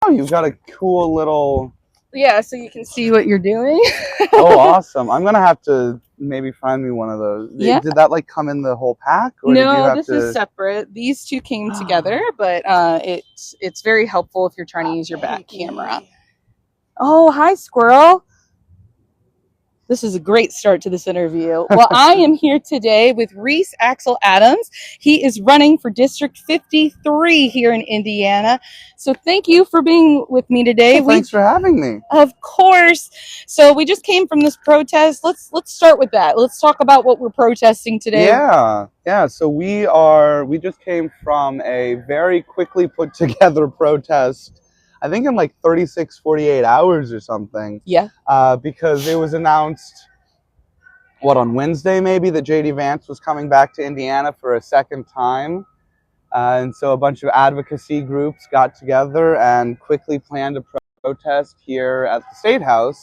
Oh, you've got a cool little... Yeah, so you can see what you're doing. Oh, awesome. I'm going to have to maybe find me one of those. Yeah. Did that like come in the whole pack? Or did you No, have this to... is separate. These two came together, but it's very helpful if you're trying to use your back camera. Oh, hi, squirrel. This is a great start to this interview. Well, I am here today with Reece Axel-Adams. He is running for District 53 here in Indiana. So thank you for being with me today. Well, thanks for having me. Of course. So we just came from this protest. Let's start with that. Let's talk about what we're protesting today. Yeah. So we just came from a very quickly put together protest. I think in like 36, 48 hours or something. Yeah. Because it was announced, on Wednesday maybe, that J.D. Vance was coming back to Indiana for a second time. And so a bunch of advocacy groups got together and quickly planned a protest here at the State House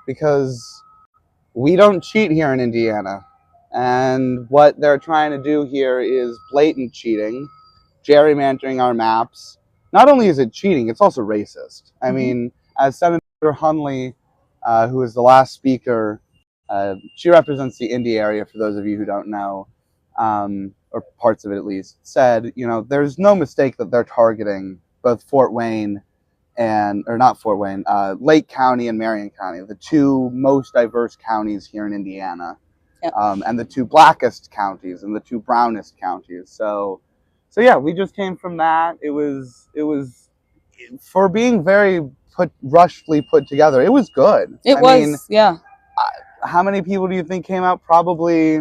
because we don't cheat here in Indiana. And what they're trying to do here is blatant cheating, gerrymandering our maps. Not only is it cheating, it's also racist. I mean, as Senator Hunley, who is the last speaker, she represents the Indy area, for those of you who don't know, or parts of it at least, said, there's no mistake that they're targeting both Fort Wayne Lake County and Marion County, the two most diverse counties here in Indiana, and the two blackest counties and the two brownest counties. So yeah, we just came from that. It was for being very rushedly put together. It was good. I mean, yeah. How many people do you think came out? Probably,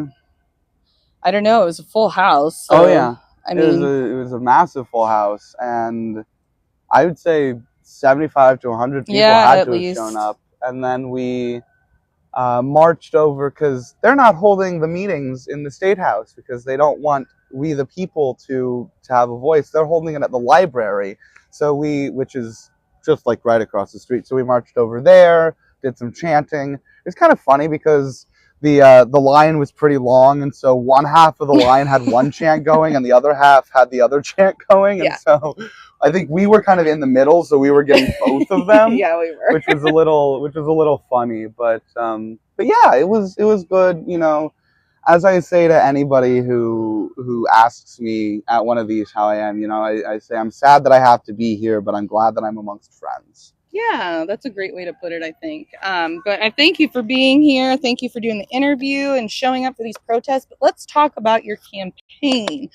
I don't know. It was a full house. So, oh yeah, I mean, it was a massive full house, and I would say 75 to 100 people had to have shown up. And then we marched over because they're not holding the meetings in the State House because they don't want we the people to have a voice. They're holding it at the library, which is just like right across the street. So we marched over there, did some chanting. It's kind of funny because the line was pretty long, and so one half of the line had one chant going and the other half had the other chant going, and so I think we were kind of in the middle, so we were getting both of them. Yeah, we were. which was a little funny, but yeah, it was good. As I say to anybody who asks me at one of these how I am, I say I'm sad that I have to be here, but I'm glad that I'm amongst friends. Yeah, that's a great way to put it, I think. But I thank you for being here. Thank you for doing the interview and showing up for these protests. But let's talk about your campaign.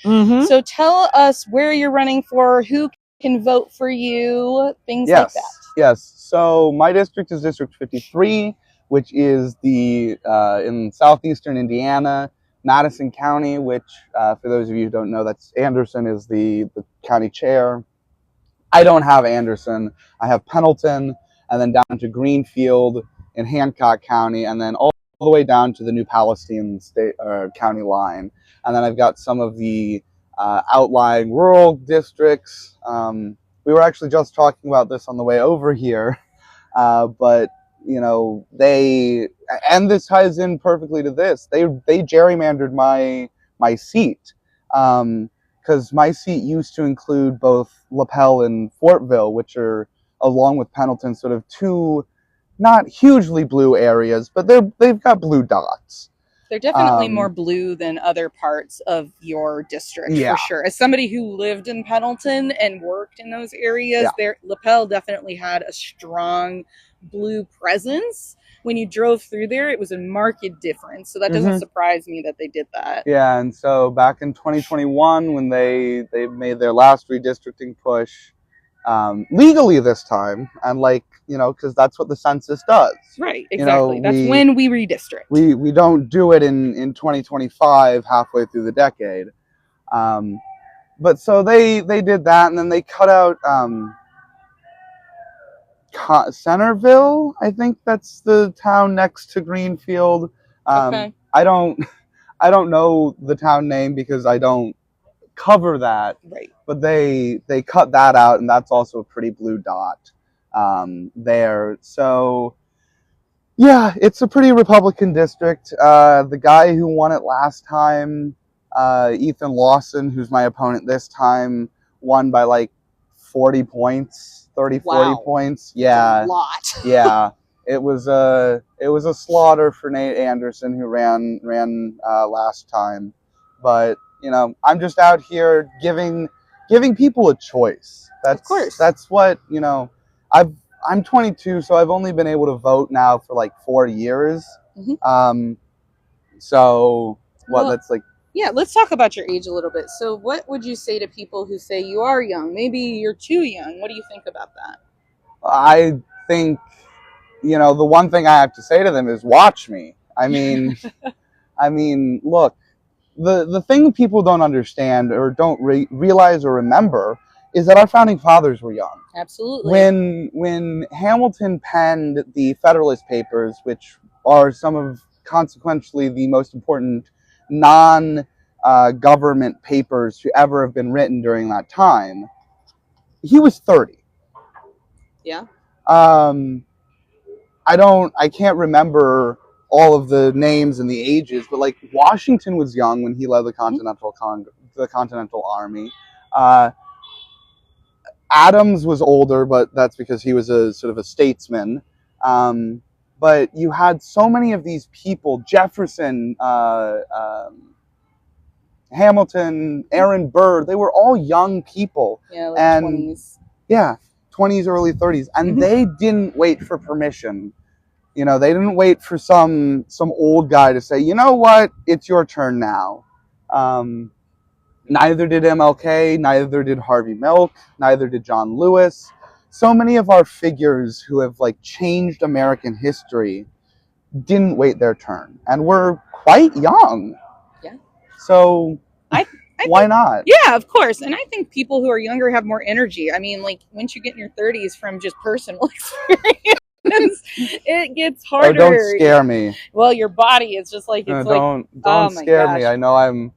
So tell us where you're running for, who can vote for you, things like that. Yes. So my district is District 53, which is in southeastern Indiana, Madison County, which for those of you who don't know, that's Anderson is the county chair. I don't have Anderson. I have Pendleton, and then down to Greenfield in Hancock County, and then all the way down to the New Palestine county line. And then I've got some of the outlying rural districts. We were actually just talking about this on the way over here, but and this ties in perfectly to this. They gerrymandered my seat. Because my seat used to include both Lapel and Fortville, which are, along with Pendleton, sort of two not hugely blue areas, but they've got blue dots. They're definitely more blue than other parts of your district, for sure. As somebody who lived in Pendleton and worked in those areas, Lapel definitely had a strong blue presence. When you drove through there, it was a marked difference. So that doesn't surprise me that they did that. Yeah, and so back in 2021, when they made their last redistricting push, legally this time, and because that's what the census does. Right, exactly. That's when we redistrict. We don't do it in 2025, halfway through the decade. But so they did that, and then they cut out Centerville, I think that's the town next to Greenfield. I don't know the town name because I don't cover that. Right. But they cut that out, and that's also a pretty blue dot there. So yeah, it's a pretty Republican district. The guy who won it last time, Ethan Lawson, who's my opponent this time, won by like 40 points, 30, Wow. 40 points. That's Yeah. a lot. Yeah. It was a slaughter for Nate Anderson, who ran last time. But, you know, I'm just out here giving people a choice. Of course. That's what, you know, I'm 22, so I've only been able to vote now for like 4 years. Mhm. So what? Well, That's like, yeah, let's talk about your age a little bit. So what would you say to people who say you are young? Maybe you're too young. What do you think about that? I think, you know, the one thing I have to say to them is watch me. I mean, look, the thing people don't understand or don't realize or remember is that our founding fathers were young. Absolutely. When Hamilton penned the Federalist Papers, which are some of consequentially the most important non-government papers to ever have been written during that time, he was 30. Yeah. I can't remember all of the names and the ages, but like Washington was young when he led the Continental Army. Adams was older, but that's because he was a sort of a statesman. But you had so many of these people: Jefferson, Hamilton, Aaron Burr. They were all young people. Yeah, like and 20s. Yeah, 20s, early 30s, and they didn't wait for permission. You know, they didn't wait for some old guy to say, you know what, it's your turn now. Neither did MLK, neither did Harvey Milk, neither did John Lewis. So many of our figures who have like changed American history didn't wait their turn, and were quite young. Yeah. So why not? Yeah, of course. And I think people who are younger have more energy. I mean, like once you get in your 30s from just personal experience, it gets harder. Oh, don't scare me. Well, your body is just like, it's don't oh scare my me. gosh. I know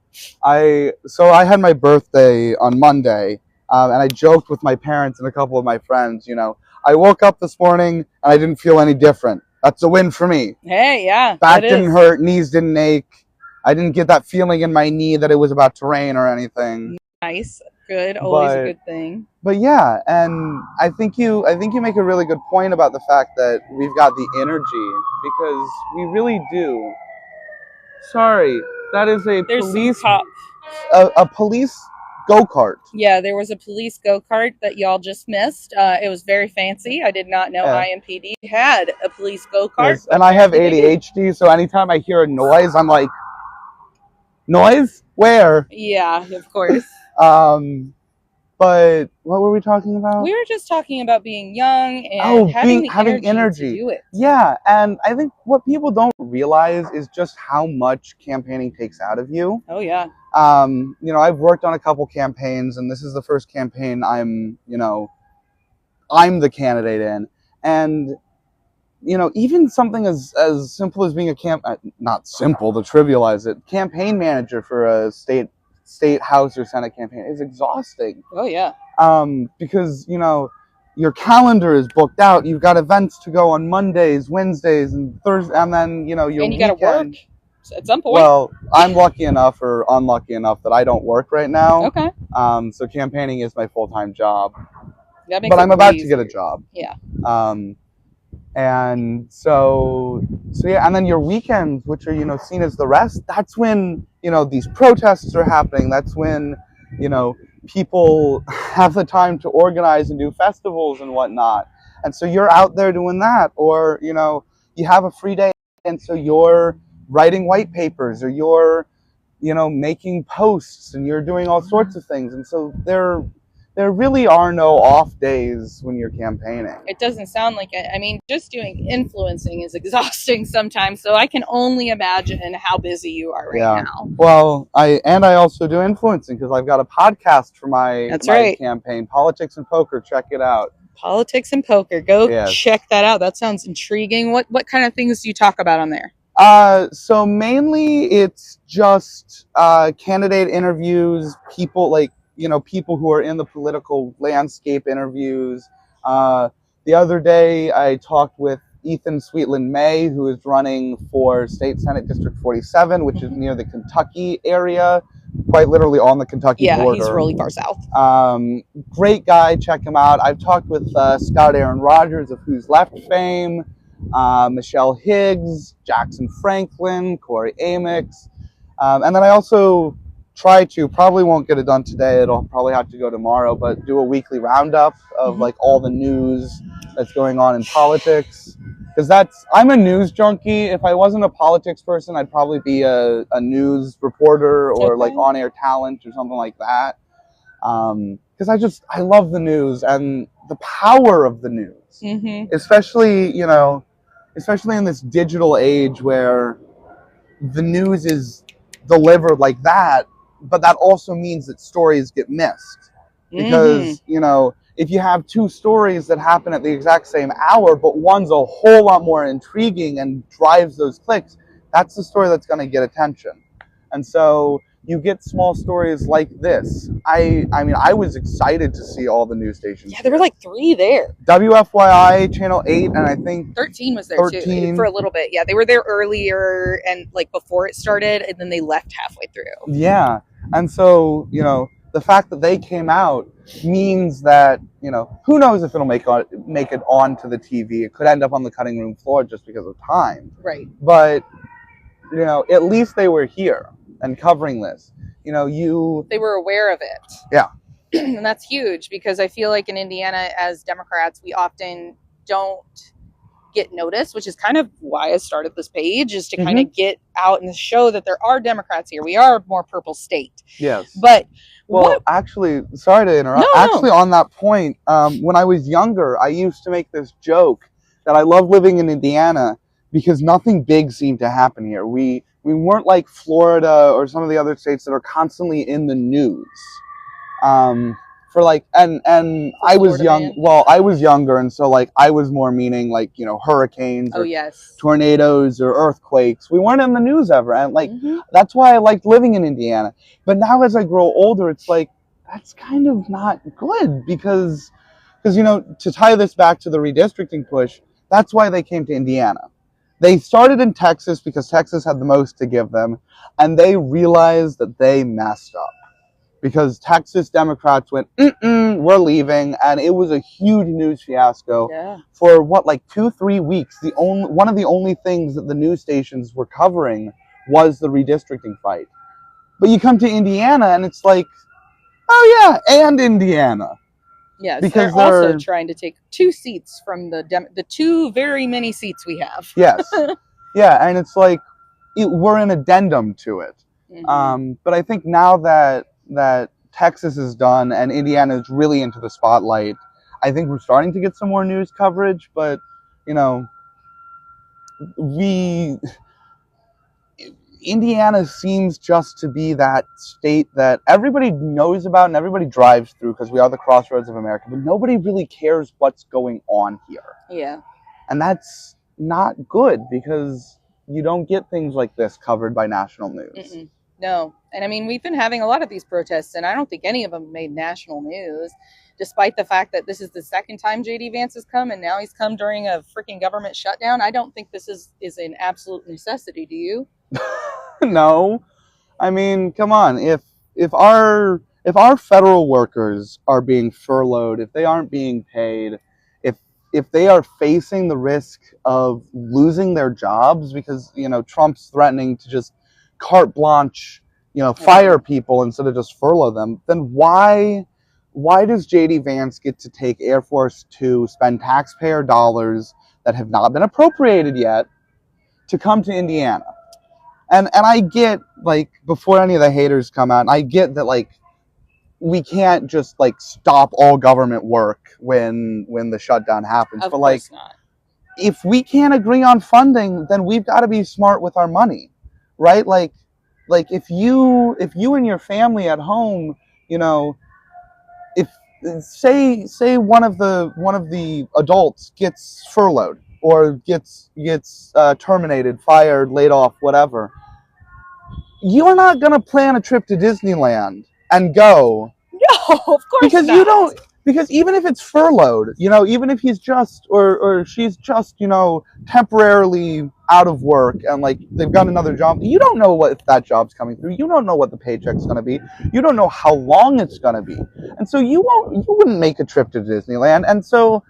so I had my birthday on Monday, and I joked with my parents and a couple of my friends, you know, I woke up this morning and I didn't feel any different. That's a win for me. Hey, yeah. Back didn't hurt, knees didn't ache. I didn't get that feeling in my knee that it was about to rain or anything. Nice. Good. Always a good thing. But yeah, and I think you make a really good point about the fact that we've got the energy, because we really do. Sorry, that is a police go-kart. Yeah, there was a police go-kart that y'all just missed. It was very fancy. I did not know IMPD had a police go-kart. Yes, and I have ADHD, so anytime I hear a noise, I'm like, noise? Where? Yeah, of course. But what were we talking about? We were just talking about being young and having energy to do it. Yeah, and I think what people don't realize is just how much campaigning takes out of you. Oh yeah. You know, I've worked on a couple campaigns, and this is the first campaign I'm the candidate in, and you know, even something as simple as being not simple to trivialize it, campaign manager for a state house or senate campaign is exhausting. Oh yeah. Because, you know, your calendar is booked out. You've got events to go on Mondays, Wednesdays, and Thursdays, and then, you know, your and you got to work at some point. Well, I'm lucky enough or unlucky enough that I don't work right now. Okay. So campaigning is my full-time job. But I'm about to get a job. Yeah. And so yeah, and then your weekends, which are, you know, seen as the rest, that's when, you know, these protests are happening. That's when, you know, people have the time to organize and do festivals and whatnot. And so you're out there doing that, or, you know, you have a free day, and so you're writing white papers, or you're, you know, making posts, and you're doing all sorts of things. And so there really are no off days when you're campaigning. It doesn't sound like it. I mean, just doing influencing is exhausting sometimes, so I can only imagine how busy you are right now. Well, I also do influencing, because I've got a podcast for my campaign, Politics and Poker. Check it out. Politics and Poker. Go check that out. That sounds intriguing. What kind of things do you talk about on there? So mainly it's just candidate interviews, people who are in the political landscape interviews. The other day I talked with Ethan Sweetland May, who is running for State Senate District 47, which is near the Kentucky area, quite literally on the Kentucky border. He's really far south. Great guy, check him out. I've talked with Scott Aaron Rodgers of Who's Left fame, Michelle Higgs, Jackson Franklin, Corey Amix, and then I also try to, probably won't get it done today, it'll probably have to go tomorrow, but do a weekly roundup of like all the news that's going on in politics. Because I'm a news junkie. If I wasn't a politics person, I'd probably be a news reporter or like on-air talent or something like that. Because I love the news and the power of the news. Especially, especially in this digital age where the news is delivered like that, but that also means that stories get missed. Because, if you have two stories that happen at the exact same hour, but one's a whole lot more intriguing and drives those clicks, that's the story that's going to get attention. And so you get small stories like this. I mean, I was excited to see all the news stations. Yeah, there were like 3 there. WFYI, Channel 8, and I think 13 was there too for a little bit. Yeah, they were there earlier and like before it started, and then they left halfway through. Yeah, and so, the fact that they came out means that, who knows if it'll make it onto the TV. It could end up on the cutting room floor just because of time. Right. But, at least they were here and covering this. They were aware of it. Yeah. And that's huge because I feel like in Indiana, as Democrats, we often don't get noticed, which is kind of why I started this page, is to kind of get out and show that there are Democrats here. We are a more purple state. Yes. But actually, sorry to interrupt. No. On that point, when I was younger, I used to make this joke that I love living in Indiana because nothing big seemed to happen here. We weren't like Florida or some of the other states that are constantly in the news. For like, and I was young. Man. Well, I was younger, and so like I was more meaning like hurricanes, or tornadoes, or earthquakes. We weren't in the news ever, and like that's why I liked living in Indiana. But now as I grow older, it's like that's kind of not good because to tie this back to the redistricting push, that's why they came to Indiana. They started in Texas because Texas had the most to give them, and they realized that they messed up. Because Texas Democrats went, we're leaving, and it was a huge news fiasco for like 2-3 weeks. One of the only things that the news stations were covering was the redistricting fight. But you come to Indiana, and it's like, oh yeah, and Indiana. Yes, because they're also trying to take 2 seats from the 2 very many seats we have. Yes, yeah, and it's like we're an addendum to it. But I think now that Texas is done and Indiana is really into the spotlight, I think we're starting to get some more news coverage, but Indiana seems just to be that state that everybody knows about and everybody drives through because we are the crossroads of America, but nobody really cares what's going on here. Yeah. And that's not good because you don't get things like this covered by national news. No. And I mean, we've been having a lot of these protests, and I don't think any of them made national news, despite the fact that this is the second time J.D. Vance has come, and now he's come during a freaking government shutdown. I don't think this is an absolute necessity. Do you? No. I mean, come on. If our federal workers are being furloughed, if they aren't being paid, if they are facing the risk of losing their jobs because, Trump's threatening to just carte blanche, fire people instead of just furlough them, then why does J.D. Vance get to take Air Force 2, spend taxpayer dollars that have not been appropriated yet to come to Indiana? And I get, like, before any of the haters come out, I get that, like, we can't just, like, stop all government work when the shutdown happens. But, like, if we can't agree on funding, then we've got to be smart with our money. Right? Like if you and your family at home, if say one of the adults gets furloughed or gets terminated, fired, laid off, whatever, you're not gonna plan a trip to Disneyland and go. No, of course because not. You don't. Because even if it's furloughed, even if he's just or she's just, temporarily out of work and like they've got another job, you don't know what if that job's coming through. You don't know what the paycheck's going to be. You don't know how long it's going to be, and so you wouldn't make a trip to Disneyland. And so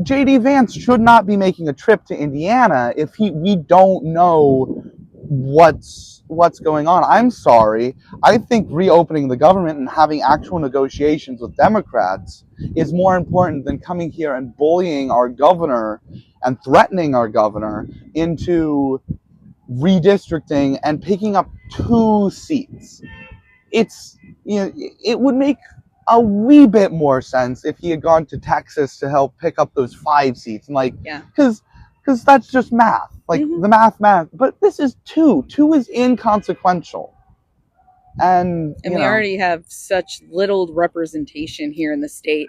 JD Vance should not be making a trip to Indiana if we don't know what's going on. I'm sorry. I think reopening the government and having actual negotiations with Democrats is more important than coming here and bullying our governor and threatening our governor into redistricting and picking up 2 seats. It would make a wee bit more sense if he had gone to Texas to help pick up those 5 seats, and like, because that's just math, like the math. But this is 2. 2 is inconsequential, and we already have such little representation here in the state.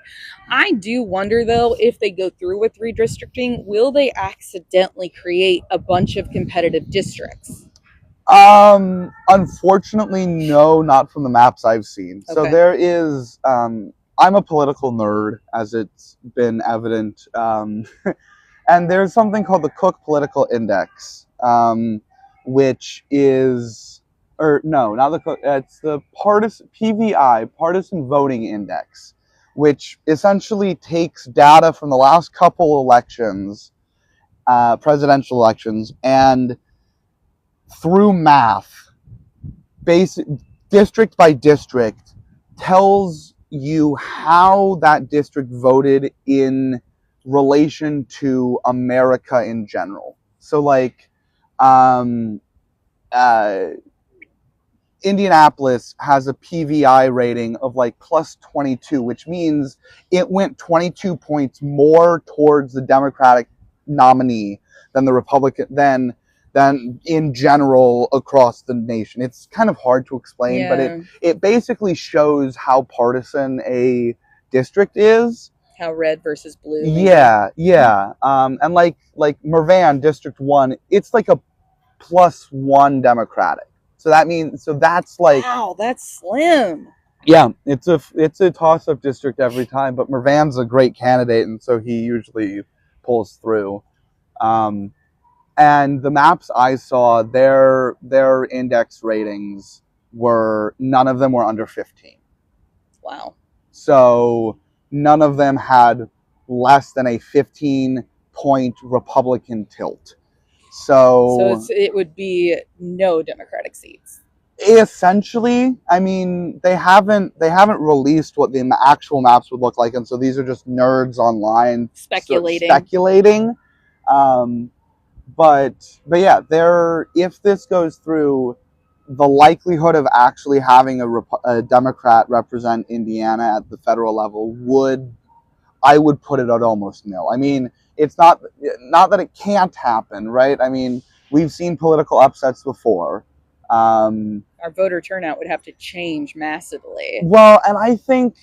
I do wonder, though, if they go through with redistricting, will they accidentally create a bunch of competitive districts? Unfortunately, no, not from the maps I've seen. Okay. So there is, I'm a political nerd, as it's been evident, and there's something called the Cook Political Index, which is, or no, not the Cook, it's the PVI, Partisan Voting Index, which essentially takes data from the last couple elections, presidential elections, and through math, district by district, tells you how that district voted in relation to America in general. So like, Indianapolis has a PVI rating of like plus 22, which means it went 22 points more towards the Democratic nominee than the Republican, than in general across the nation. It's kind of hard to explain, but it basically shows how partisan a district is. How red versus blue. Yeah. And like Mervan, District 1, it's like a +1 Democratic. So that's like, wow, that's slim. Yeah, it's a toss-up district every time, but Mervan's a great candidate, and so he usually pulls through. And the maps I saw, their index ratings none of them were under 15. Wow. So none of them had less than a 15-point Republican tilt. So it would be no Democratic seats. Essentially, I mean, they haven't released what the actual maps would look like, and so these are just nerds online speculating. But yeah, if this goes through, the likelihood of actually having a Democrat represent Indiana at the federal level I would put it at almost nil. I mean, it's not that it can't happen, right? I mean, we've seen political upsets before. Our voter turnout would have to change massively. Well, and I think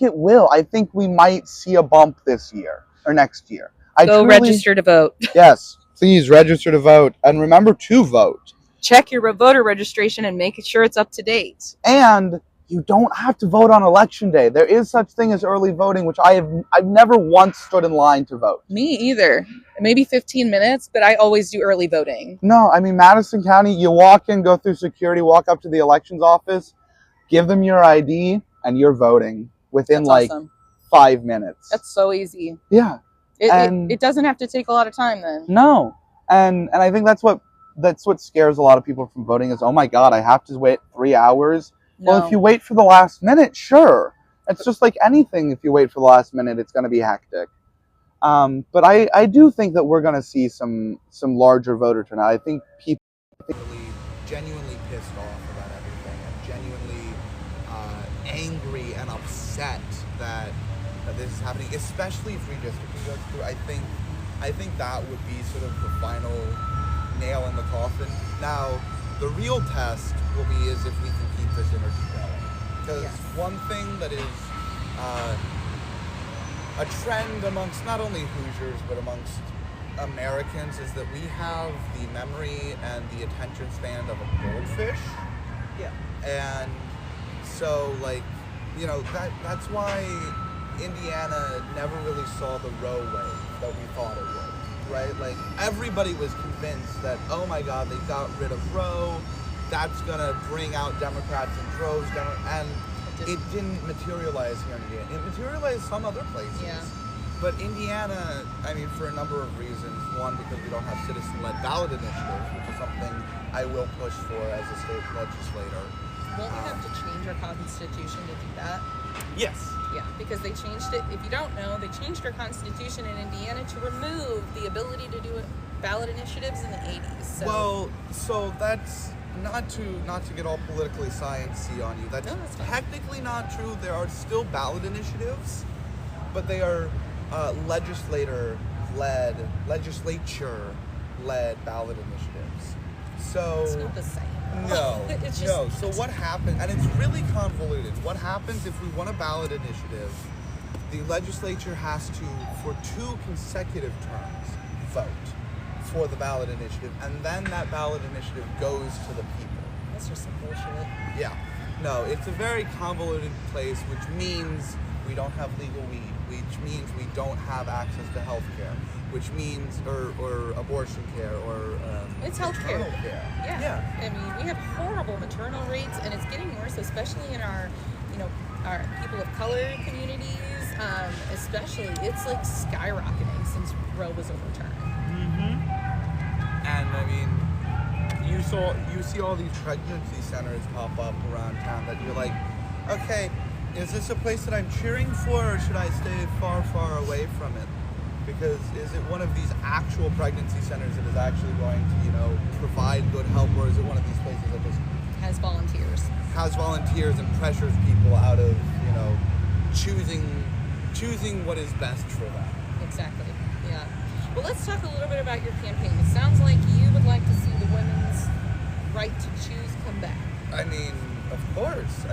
it will. I think we might see a bump this year or next year. Register to vote. Yes, please register to vote, and remember to vote. Check your voter registration and make sure it's up to date. And you don't have to vote on election day. There is such thing as early voting, which I've never once stood in line to vote. Me either. Maybe 15 minutes, but I always do early voting. No, I mean, Madison County, you walk in, go through security, walk up to the elections office, give them your ID, and you're voting within awesome. 5 minutes. That's so easy. Yeah. It doesn't have to take a lot of time then. No. And I think that's what scares a lot of people from voting is, oh my God, I have to wait 3 hours. No. Well, if you wait for the last minute, sure. It's just like anything. If you wait for the last minute, it's going to be hectic. But I do think that we're going to see some larger voter turnout. I think people are really genuinely pissed off about everything and genuinely angry and upset that this is happening, especially if redistricting goes through. I think that would be sort of the final nail in the coffin. Now, the real test will be is if we can keep this energy going. Because one thing that is a trend amongst not only Hoosiers, but amongst Americans is that we have the memory and the attention span of a goldfish. Yeah. And so, that's why Indiana never really saw the row wave that we thought it would. right? Like, everybody was convinced that, oh my God, they got rid of Roe. That's gonna bring out Democrats in droves, and it didn't materialize here in Indiana. It materialized some other places. Yeah. But Indiana, I mean, for a number of reasons. One, because we don't have citizen-led ballot initiatives, which is something I will push for as a state legislator. Won't we have to change our constitution to do that? Yes. Yeah, because they changed it. If you don't know, they changed our constitution in Indiana to remove the ability to do ballot initiatives in the 80s. So. Well, so that's not to get all politically sciencey on you. That's technically not true. There are still ballot initiatives, but they are legislature-led ballot initiatives. So it's not the same. No, it's no. So what happens, and it's really convoluted. What happens if we want a ballot initiative? The legislature has to, for 2 consecutive terms, vote for the ballot initiative, and then that ballot initiative goes to the people. That's just some bullshit. Yeah. No, it's a very convoluted place, which means we don't have legal weed, which means we don't have access to health care, which means, or abortion care, or it's health care. Yeah. I mean, we have horrible maternal rates, and it's getting worse, especially in our, our people of color communities. Especially, it's like skyrocketing since Roe was overturned. And I mean, you see all these pregnancy centers pop up around town that you're like, okay, is this a place that I'm cheering for, or should I stay far, far away from it? Because is it one of these actual pregnancy centers that is actually going to, provide good help, or is it one of these places that just has volunteers and pressures people out of, choosing what is best for them? Exactly. Yeah. Well, let's talk a little bit about your campaign. It sounds like you would like to see the women's right to choose come back. I mean, of course.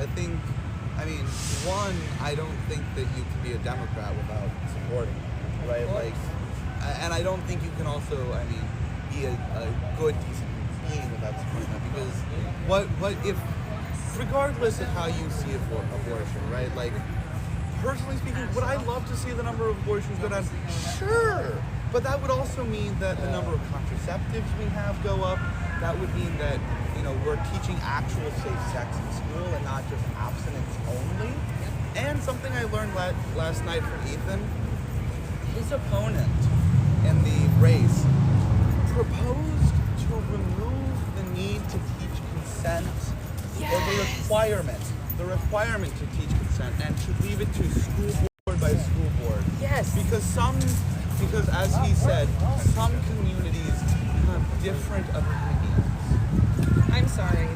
One, I don't think that you can be a Democrat without supporting it, right? Like, and I don't think you can also, be a good, decent being without supporting that, because what if, regardless of how you see abortion, right? Like, personally speaking, would I love to see the number of abortions go down? Sure. But that would also mean that the number of contraceptives we have go up. That would mean that, we're teaching actual safe sex in school and not just abstinence only. And something I learned last night from Ethan, his opponent in the race proposed to remove the need to teach consent, or the requirement to teach consent, and to leave it to school board by school board. Yes. Because as he said, some communities have different opinions. I'm sorry.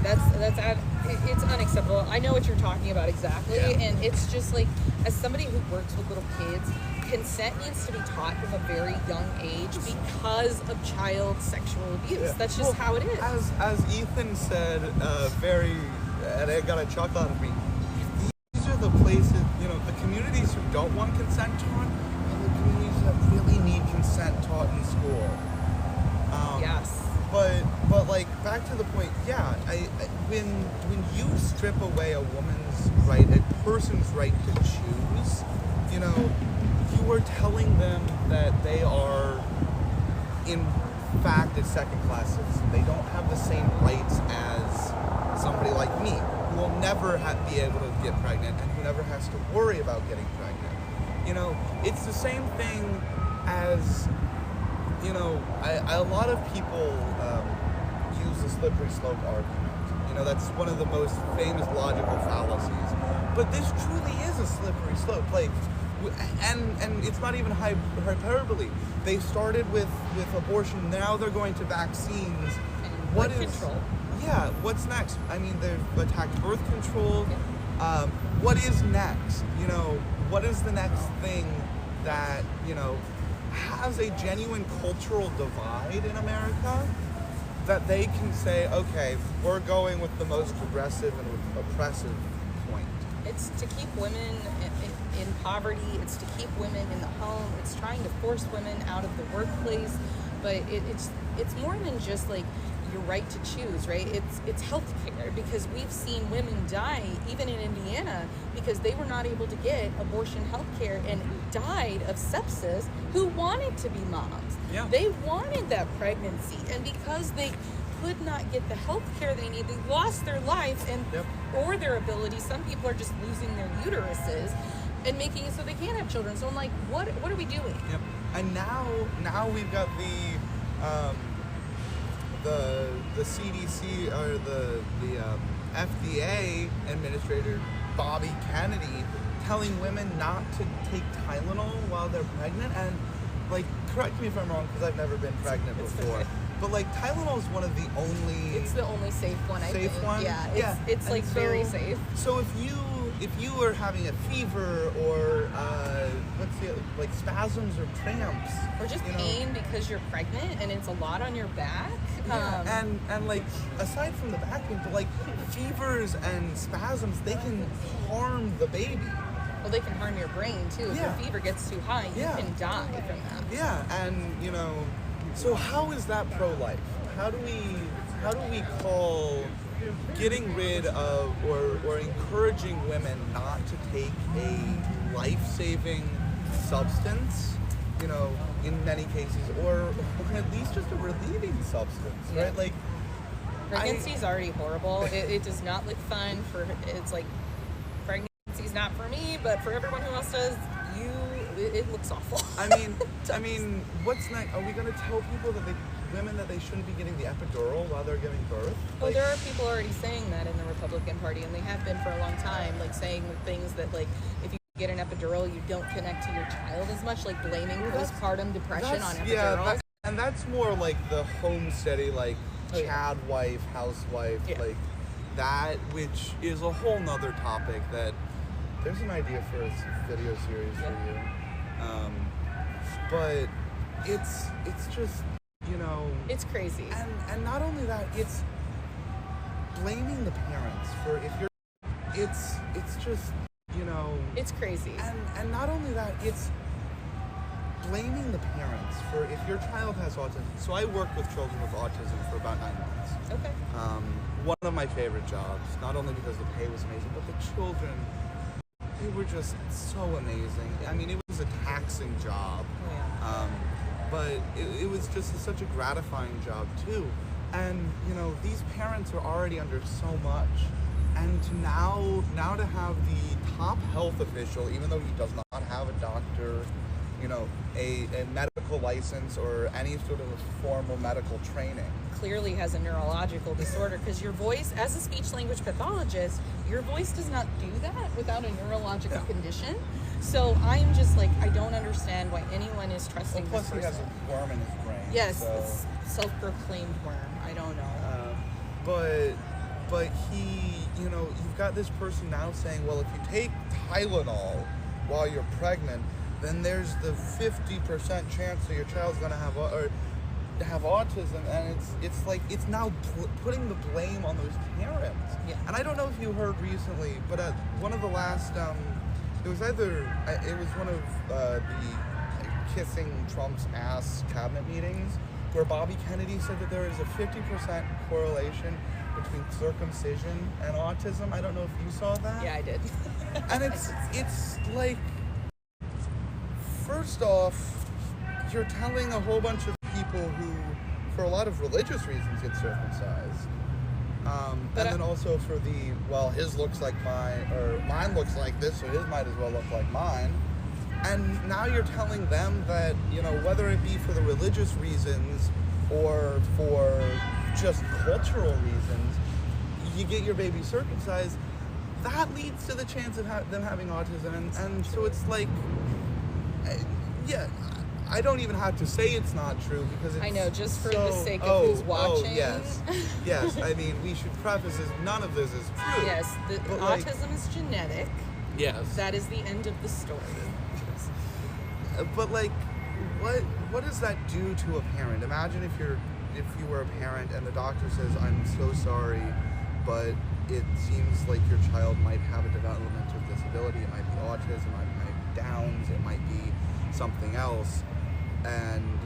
It's unacceptable. I know what you're talking about exactly, and it's just like, as somebody who works with little kids, consent needs to be taught from a very young age because of child sexual abuse. Yeah. That's just how it is. As Ethan said, and I got a chuckle out of me. These are the places, the communities who don't want consent taught, and the communities that really need consent taught in school. Yes. But like, back to the point, when you strip away a woman's right, a person's right to choose, you are telling them that they are, in fact, a second-class citizen. They don't have the same rights as somebody like me, who will never be able to get pregnant and who never has to worry about getting pregnant. It's the same thing as, a lot of people use the slippery slope argument. That's one of the most famous logical fallacies. But this truly is a slippery slope. Like, and it's not even hyperbole. They started with abortion. Now they're going to vaccines. What is control? Yeah. What's next? They've attacked birth control. What is next? What is the next thing that has a genuine cultural divide in America, that they can say, okay, we're going with the most progressive and oppressive point? It's to keep women in poverty. It's to keep women in the home. It's trying to force women out of the workplace. But it's more than just like, your right to choose, right? It's health care, because we've seen women die, even in Indiana, because they were not able to get abortion health care and died of sepsis, who wanted to be moms. Yeah. They wanted that pregnancy, and because they could not get the health care they need, they lost their life and or their ability. Some people are just losing their uteruses and making it so they can't have children. So I'm like, what are we doing? Yep. And now we've got the CDC or the FDA administrator Bobby Kennedy telling women not to take Tylenol while they're pregnant. And like, correct me if I'm wrong, because I've never been pregnant before. Okay. But like, Tylenol is one of the only. It's the only safe one. I think. One. Yeah. It's like very safe. So if you are having a fever or like spasms or cramps or just pain because you're pregnant and it's a lot on your back. And like, aside from the back pain, but like fevers and spasms, they can harm the baby. Well, they can harm your brain too. If your fever gets too high, you can die from that. Yeah, and so how is that pro-life? How do we call getting rid of or encouraging women not to take a life-saving substance, in many cases, or at least just a relieving substance, right? Like, pregnancy is already horrible. It does not look fun. It's like, pregnancy's not for me, but for everyone who else does, it looks awful. I mean, what's next? Are we going to tell people women that they shouldn't be getting the epidural while they're giving birth? Well, there are people already saying that in the Republican Party, and they have been for a long time, like saying things that, like, if you get an epidural, you don't connect to your child as much, like blaming postpartum depression on epidurals. Yeah, and that's more like the homesteady, like Chad wife, housewife, like that, which is a whole nother topic that there's an idea for a video series for you. But it's just, it's crazy. And not only that, it's blaming the parents for it's just, it's crazy. And not only that, it's blaming the parents for if your child has autism. So I worked with children with autism for about 9 months. Okay. One of my favorite jobs, not only because the pay was amazing, but the children, they were just so amazing. I mean, it was a taxing job, but it was just such a gratifying job too. And these parents are already under so much, and to now to have the top health official, even though he does not have a doctor, a medical license or any sort of formal medical training, clearly has a neurological disorder, because your voice, as a speech language pathologist, your voice does not do that without a neurological condition. So I'm just like, I don't understand why anyone is trusting this person. Plus he has a worm in his brain. Yes, so. it's self-proclaimed worm. I don't know. But he, you've got this person now saying, well, if you take Tylenol while you're pregnant, then there's the 50% chance that your child's going to have autism, and it's like, it's now putting the blame on those parents. Yeah. And I don't know if you heard recently, but at one of the last, it was one of the kissing Trump's ass cabinet meetings, where Bobby Kennedy said that there is a 50% correlation between circumcision and autism. I don't know if you saw that. Yeah, I did. And it's like, first off, you're telling a whole bunch of people who, for a lot of religious reasons, get circumcised. And then also for his looks like mine, or mine looks like this, so his might as well look like mine. And now you're telling them that, whether it be for the religious reasons or for just cultural reasons, you get your baby circumcised, that leads to the chance of them having autism. And so it's like, I don't even have to say it's not true, because it's, I know, just for the sake of who's watching. Yes. I mean, we should preface this, none of this is true. Yes, autism is genetic. Yes. That is the end of the story. But like, what does that do to a parent? Imagine if you were a parent and the doctor says, I'm so sorry, but it seems like your child might have a developmental disability. It might be autism, it might be Downs, it might be something else. And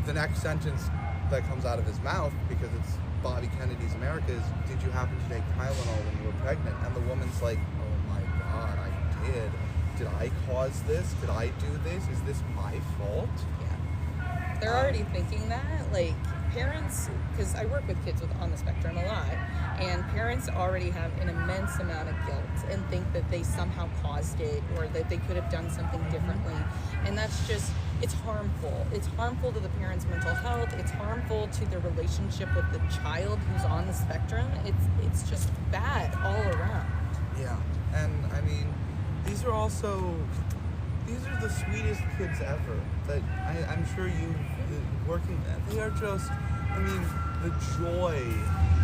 the next sentence that comes out of his mouth, because it's Bobby Kennedy's America is, did you happen to take Tylenol when you were pregnant? And the woman's like, oh my God, I did. Did I cause this? Did I do this? Is this my fault? Yeah. They're already thinking that. Like, parents, because I work with kids on the spectrum a lot, and parents already have an immense amount of guilt and think that they somehow caused it or that they could have done something differently. And that's just, it's harmful. It's harmful to the parent's mental health. It's harmful to the relationship with the child who's on the spectrum. It's just bad all around. Yeah. And I mean, these are the sweetest kids ever that I'm sure you working at. They are just, I mean, the joy,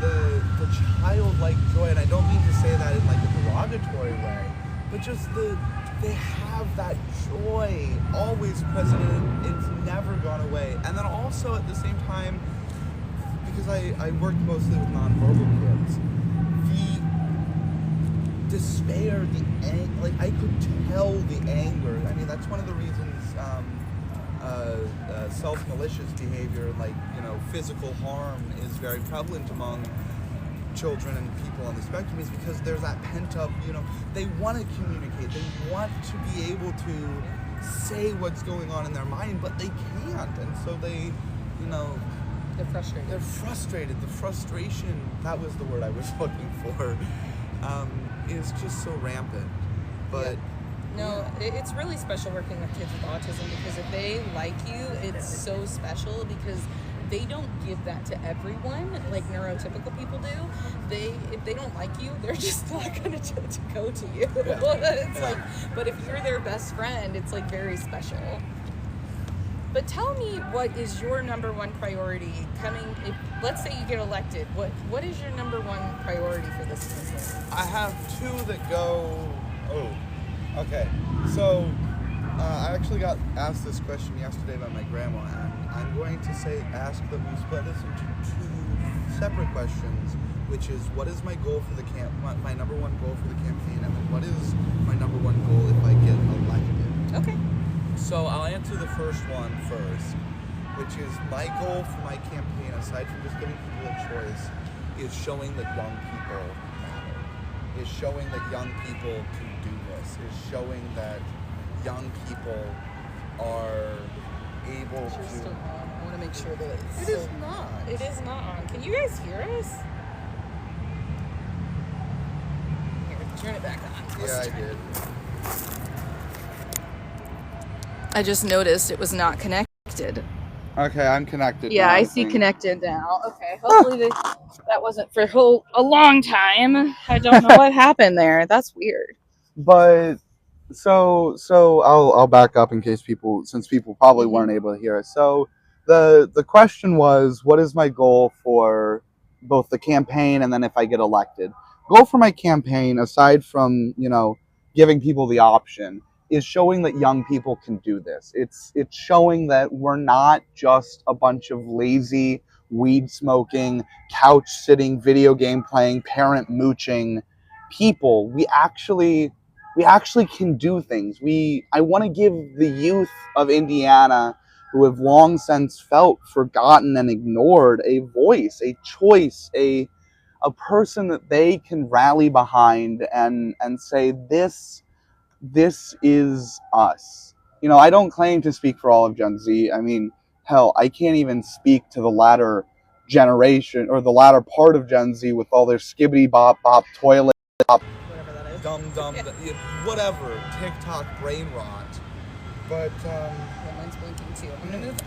the childlike joy, and I don't mean to say that in like a derogatory way, but just they have that joy always present, and it's never gone away. And then also at the same time, because I work mostly with nonverbal kids, the despair, like I could tell the anger. I mean, that's one of the reasons self-malicious behavior, like, you know, physical harm is very prevalent among children and people on the spectrum, is because there's that pent-up, you know, they want to communicate, they want to be able to say what's going on in their mind, but they can't, and so they, you know, They're frustrated. The frustration, that was the word I was looking for, is just so rampant. But no, it's really special working with kids with autism, because if they like you, it's so special, because they don't give that to everyone like neurotypical people do. If they don't like you, they're just not going to go to you. It's like, but if you're their best friend, it's like very special. But tell me, what is your number one priority if let's say you get elected, what is your number one priority for this season? I have two that go, okay. So, I actually got asked this question yesterday by my grandma, and I'm going to ask that we split this into two separate questions, which is, what is my goal for my number one goal for the campaign, and then what is my number one goal if I get elected? Okay. So I'll answer the first one first, which is my goal for my campaign, aside from just giving people a choice, is showing that young people matter, is showing that young people can do this, is showing that young people are able to... Still on. I want to make sure that It is not. It is not on. Can you guys hear us? Here, turn it back on. Yeah, I did. I just noticed it was not connected. Okay, I'm connected. Yeah, now, I see think. connected now. Okay, hopefully that wasn't for a long time. I don't know what happened there. That's weird. But so I'll back up in case since people probably weren't able to hear us. So the question was, what is my goal for both the campaign and then if I get elected? Goal for my campaign, aside from, you know, giving people the option, is showing that young people can do this. It's showing that we're not just a bunch of lazy, weed smoking, couch sitting, video game playing, parent mooching people. We actually can do things. I want to give the youth of Indiana, who have long since felt forgotten and ignored, a voice, a choice, a person that they can rally behind and say, this is us. You know, I don't claim to speak for all of Gen Z. I mean, hell, I can't even speak to the latter generation or the latter part of Gen Z with all their skibbity bop toilet bop, Whatever that is. Dumb, whatever, TikTok brain rot. But Yeah, mine's blinking too.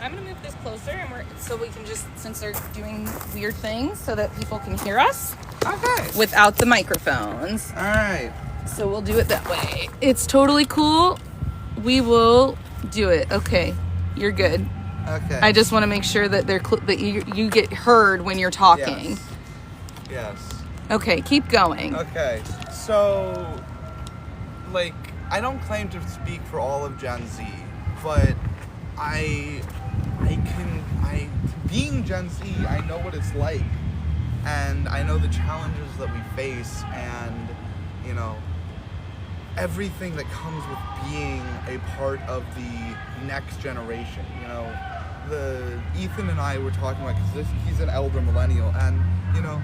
I'm gonna move this closer, and so we can just, since they're doing weird things, so that people can hear us. okay, Without the microphones. all right. So we'll do it that way. It's totally cool. We will do it. Okay, you're good. Okay. I just want to make sure that that you get heard when you're talking. Yes. Okay, keep going. Okay. So, like, I don't claim to speak for all of Gen Z, but being Gen Z, I know what it's like, and I know the challenges that we face, and, you know, everything that comes with being a part of the next generation. You know, Ethan and I were talking about, because he's an elder millennial, and You know,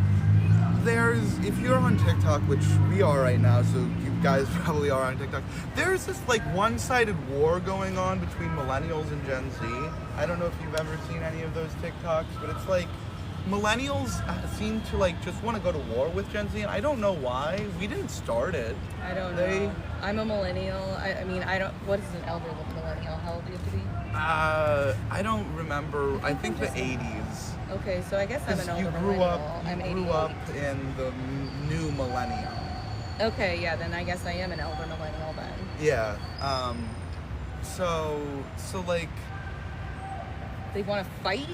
if you're on TikTok, which we are right now, so you guys probably are on TikTok, there's this like one-sided war going on between millennials and Gen Z. I don't know if you've ever seen any of those TikToks, but it's like millennials seem to like just want to go to war with Gen Z, and I don't know why. We didn't start it. I don't know. I'm a millennial. I mean, I don't. What is an elder millennial? How old do you have to be? I don't remember. I think the 80s. Okay, so I guess I'm an older millennial. I'm 88. You grew up in the new millennium. Okay, yeah, then I guess I am an elder millennial then. Yeah. So like. They want to fight?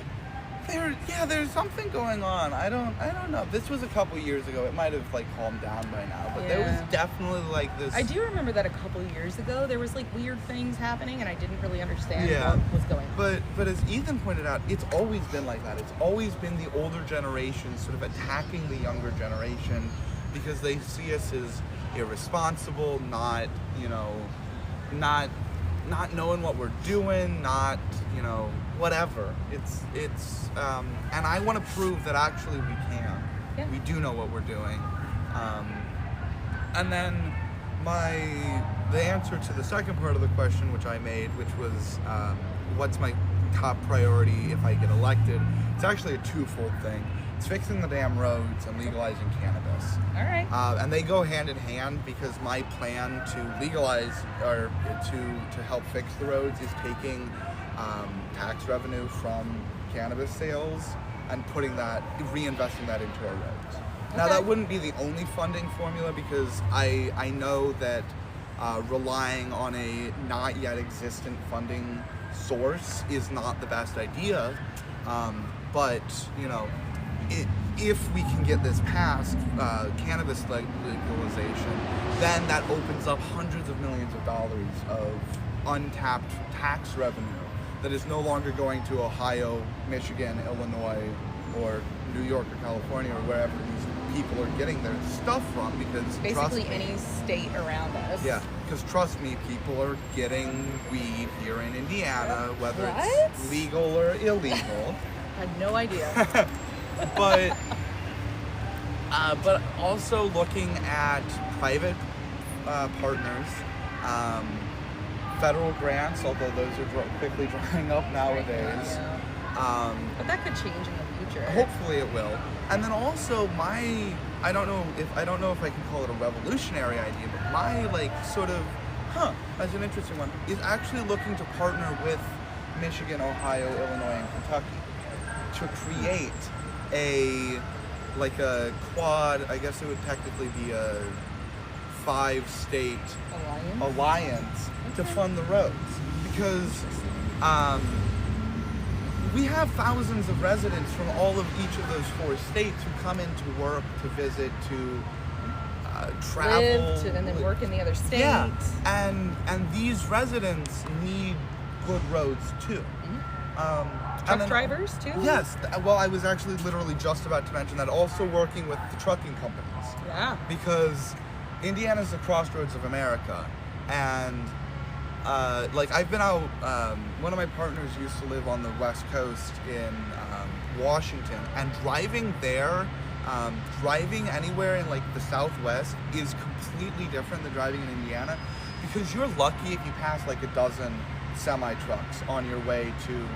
There's something going on. I don't know. This was a couple years ago. It might have like calmed down by now, but there was definitely like this. I do remember that a couple years ago there was like weird things happening, and I didn't really understand what was going on. But as Ethan pointed out, it's always been like that. It's always been the older generation sort of attacking the younger generation because they see us as irresponsible, not knowing what we're doing, not whatever. It's and I want to prove that actually we can. Yeah. We do know what we're doing. And then the answer to the second part of the question, which I made, which was what's my top priority if I get elected? It's actually a twofold thing. It's fixing the damn roads and legalizing cannabis. All right. And they go hand in hand because my plan to legalize or to help fix the roads is taking tax revenue from cannabis sales and reinvesting that into our roads. Okay. Now that wouldn't be the only funding formula because I know that relying on a not yet existent funding source is not the best idea. But if we can get this passed, cannabis legalization, then that opens up hundreds of millions of dollars of untapped tax revenue that is no longer going to Ohio, Michigan, Illinois, or New York or California or wherever these people are getting their stuff from because basically any state around us. Yeah, because trust me, people are getting weed here in Indiana, whether it's legal or illegal. I had no idea. But also looking at private partners, federal grants, although those are quickly drying up nowadays. But that could change in the future. Hopefully it will. And then also I don't know if I can call it a revolutionary idea, but my that's an interesting one, is actually looking to partner with Michigan, Ohio, Illinois, and Kentucky to create a quad, I guess it would technically be a 5-state alliance to fund the roads, because we have thousands of residents from all of each of those 4 states who come in to work, to visit, to travel, and then work in the other states. Yeah, and these residents need good roads too. Truck drivers too? Yes. Well, I was actually literally just about to mention that. Also working with the trucking companies. Yeah. Because Indiana's the crossroads of America, and I've been out. One of my partners used to live on the West Coast in Washington, and driving there, driving anywhere in the Southwest is completely different than driving in Indiana, because you're lucky if you pass a dozen semi-trucks on your way to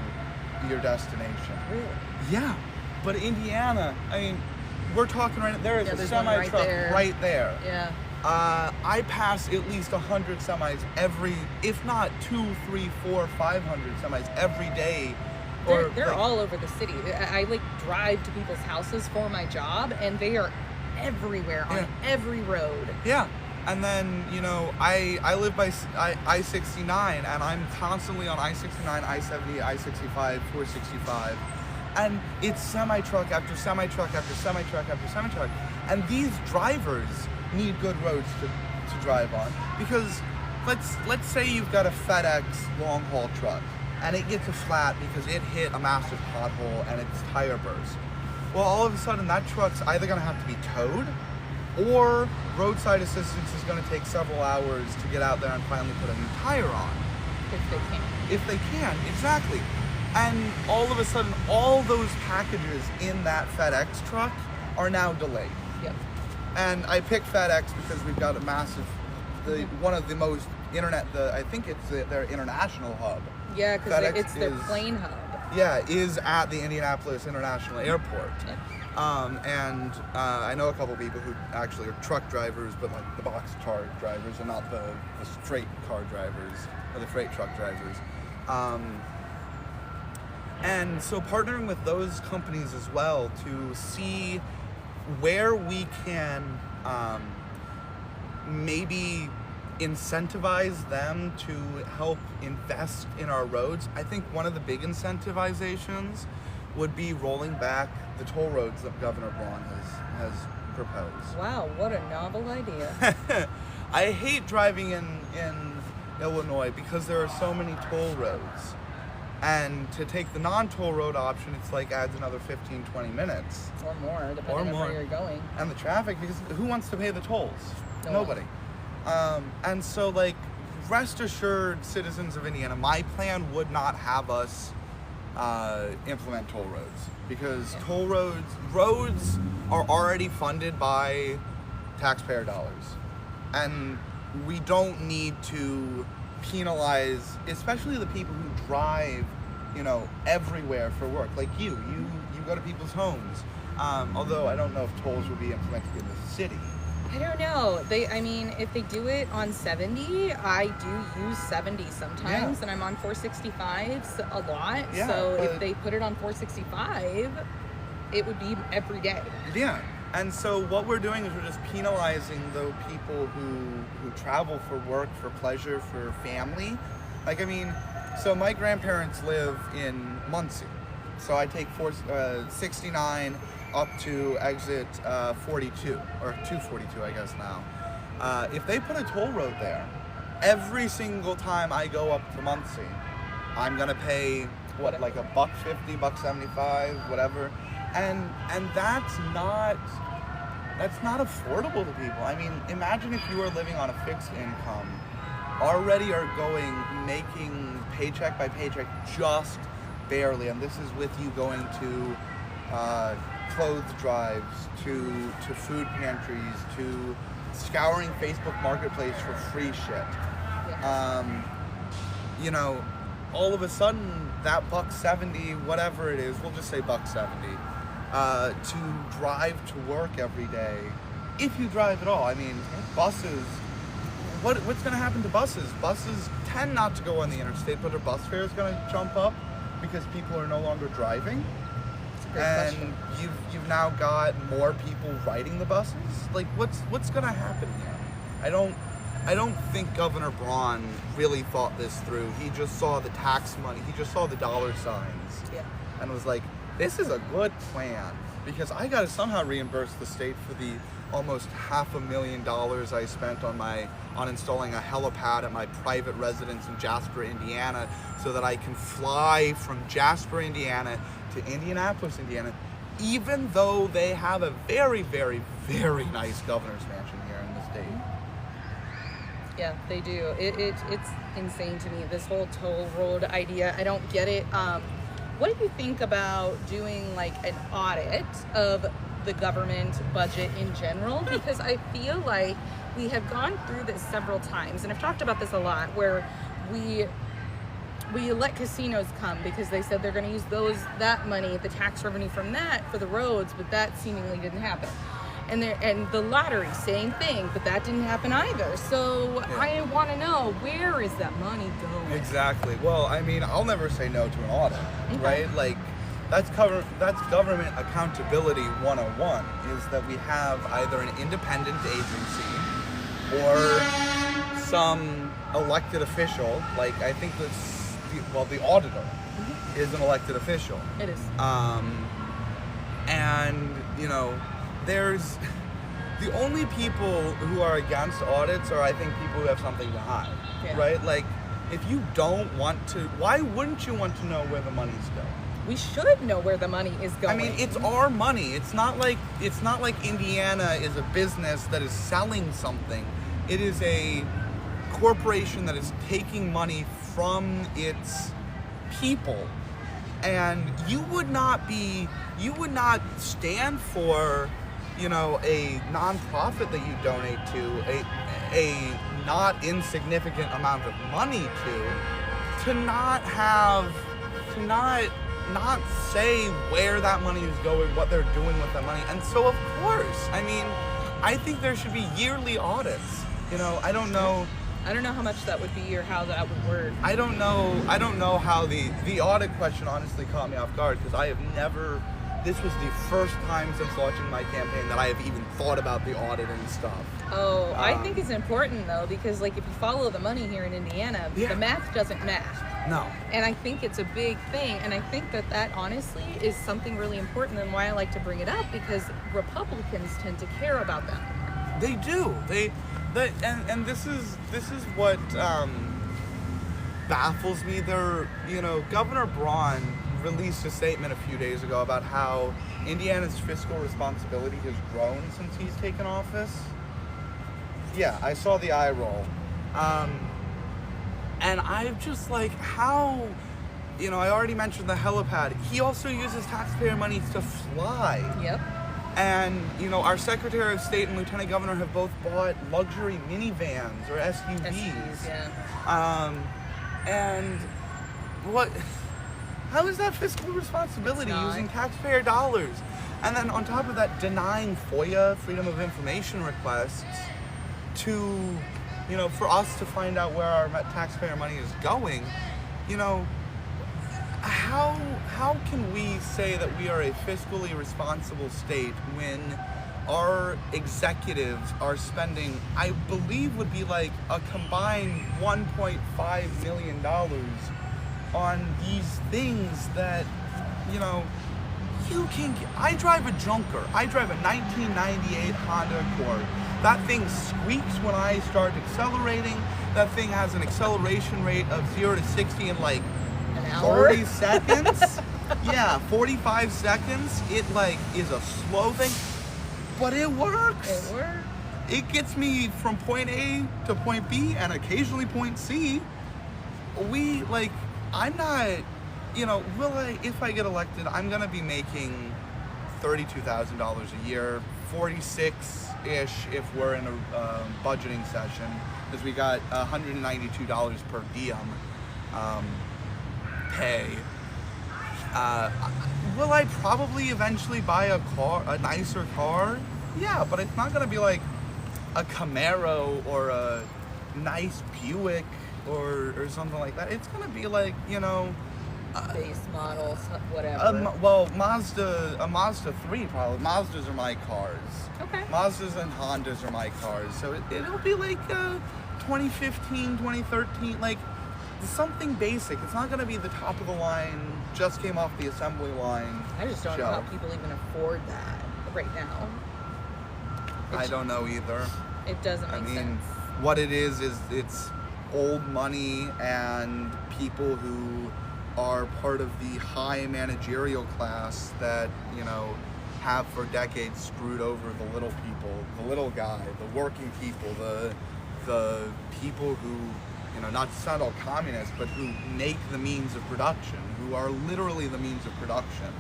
your destination. Really? Yeah. But Indiana, I mean, we're talking right now, there is a semi-truck right there. Yeah. I pass at least 100 semis if not 200, 300, 400, 500 semis every day. They're all over the city. I drive to people's houses for my job, and they are everywhere on every road. Yeah. And then, I live by I-69, and I'm constantly on I-69, I-70, I-65, 465. And it's semi-truck after semi-truck after semi-truck after semi-truck. And these drivers need good roads to drive on. Because let's say you've got a FedEx long-haul truck, and it gets a flat because it hit a massive pothole and its tire burst. Well, all of a sudden, that truck's either going to have to be towed, or roadside assistance is going to take several hours to get out there and finally put a new tire on. If they can, exactly. And all of a sudden, all those packages in that FedEx truck are now delayed. Yep. And I picked FedEx because we've got a massive, one of the most I think it's their international hub. Yeah, because FedEx it's their plane hub. Yeah, is at the Indianapolis International Airport. Yep. And I know a couple people who actually are truck drivers, but like the boxcar drivers and not the freight car drivers or the freight truck drivers. And so partnering with those companies as well to see where we can maybe incentivize them to help invest in our roads. I think one of the big incentivizations would be rolling back the toll roads that Governor Braun has proposed. Wow, what a novel idea. I hate driving in Illinois because there are so many toll roads. And to take the non-toll road option, it's like adds another 15, 20 minutes. Or more, depending on where you're going. And the traffic, because who wants to pay the tolls? No Nobody. And so, like, rest assured, citizens of Indiana, my plan would not have us implement toll roads. Because toll roads are already funded by taxpayer dollars. And we don't need to penalize, especially the people who drive, everywhere for work. Like you go to people's homes. Although I don't know if tolls will be implemented in the city. I don't know. If they do it on 70, I do use 70 sometimes, and I'm on 465s a lot. Yeah, so if they put it on 465, it would be every day. Yeah. And so what we're doing is we're just penalizing the people who travel for work, for pleasure, for family. So my grandparents live in Muncie. So I take 69 up to exit 42, or 242 I guess now. If they put a toll road there, every single time I go up to Muncie, I'm gonna pay like $1.50, $1.75, whatever. And that's not affordable to people. I mean, imagine if you were living on a fixed income, already making paycheck by paycheck just barely, and this is with you going to clothes drives, to food pantries, to scouring Facebook Marketplace for free shit. Yes. All of a sudden that $1.70, whatever it is, we'll just say $1.70, to drive to work every day, if you drive at all. I mean, buses, what's going to happen to buses? Buses tend not to go on the interstate, but are bus fares going to jump up because people are no longer driving? And question. you've now got more people riding the buses? Like, what's going to happen here? I don't think Governor Braun really thought this through. He just saw the tax money. He just saw the dollar signs. Yeah. And was like, this is a good plan because I got to somehow reimburse the state for the almost $500,000 I spent on installing a helipad at my private residence in Jasper, Indiana, so that I can fly from Jasper, Indiana to Indianapolis, Indiana, even though they have a very, very, very nice governor's mansion here in the state. Yeah, they do. It's insane to me, this whole toll road idea. I don't get it. What do you think about doing like an audit of the government budget in general? Because I feel like we have gone through this several times, and I've talked about this a lot, where we let casinos come because they said they're going to use that money, the tax revenue from that, for the roads, but that seemingly didn't happen. And the lottery, same thing, but that didn't happen either. So yeah. I want to know, where is that money going? Exactly. Well, I mean, I'll never say no to an audit, right? Like, that's government accountability 101, is that we have either an independent agency or some elected official. Like, I think the auditor is an elected official. It is. And, there's the only people who are against audits are, I think, people who have something to hide, right? Like, if you don't want to, why wouldn't you want to know where the money's going? We should know where the money is going. I mean, it's our money. It's not like Indiana is a business that is selling something. It is a corporation that is taking money from its people. And you would not stand for a nonprofit that you donate to, a not insignificant amount of money to not say where that money is going, what they're doing with that money. And so, of course, I mean, I think there should be yearly audits. I don't know how much that would be or how that would work. I don't know how the audit question honestly caught me off guard, because I have never. This was the first time since launching my campaign that I have even thought about the audit and stuff. Oh, I think it's important though, because like if you follow the money here in Indiana, the math doesn't math. No. And I think it's a big thing, and I think that honestly is something really important, and why I like to bring it up, because Republicans tend to care about that. They do. And this is what baffles me. Governor Braun released a statement a few days ago about how Indiana's fiscal responsibility has grown since he's taken office. Yeah, I saw the eye roll. And I'm just like, how, I already mentioned the helipad. He also uses taxpayer money to fly. Yep. And, our Secretary of State and Lieutenant Governor have both bought luxury minivans or SUVs. Yeah. And how is that fiscal responsibility using taxpayer dollars? And then on top of that, denying FOIA, Freedom of Information requests, to, for us to find out where our taxpayer money is going. How can we say that we are a fiscally responsible state when our executives are spending, I believe would be like a combined $1.5 million on these things that, I drive a junker. I drive a 1998 Honda Accord. That thing squeaks when I start accelerating. That thing has an acceleration rate of 0 to 60 in like 30 seconds. Yeah, 45 seconds. It is a slow thing, but it works. It gets me from point A to point B and occasionally point C. I'm not, if I get elected, I'm going to be making $32,000 a year, 46-ish if we're in a budgeting session, because we got $192 per diem pay. Will I probably eventually buy a nicer car? Yeah, but it's not going to be like a Camaro or a nice Buick or something like that. It's going to be like, base model, whatever. A Mazda 3 probably. Mazdas are my cars. Okay. Mazdas and Hondas are my cars. So it'll be like 2015, 2013, like something basic. It's not going to be the top of the line, just came off the assembly line. I just don't know how people even afford that right now. I don't know either. It doesn't make sense. What it is it's old money and people who are part of the high managerial class that, have for decades screwed over the little people, the little guy, the working people, the people who, not to sound all communist, but who make the means of production, who are literally the means of production.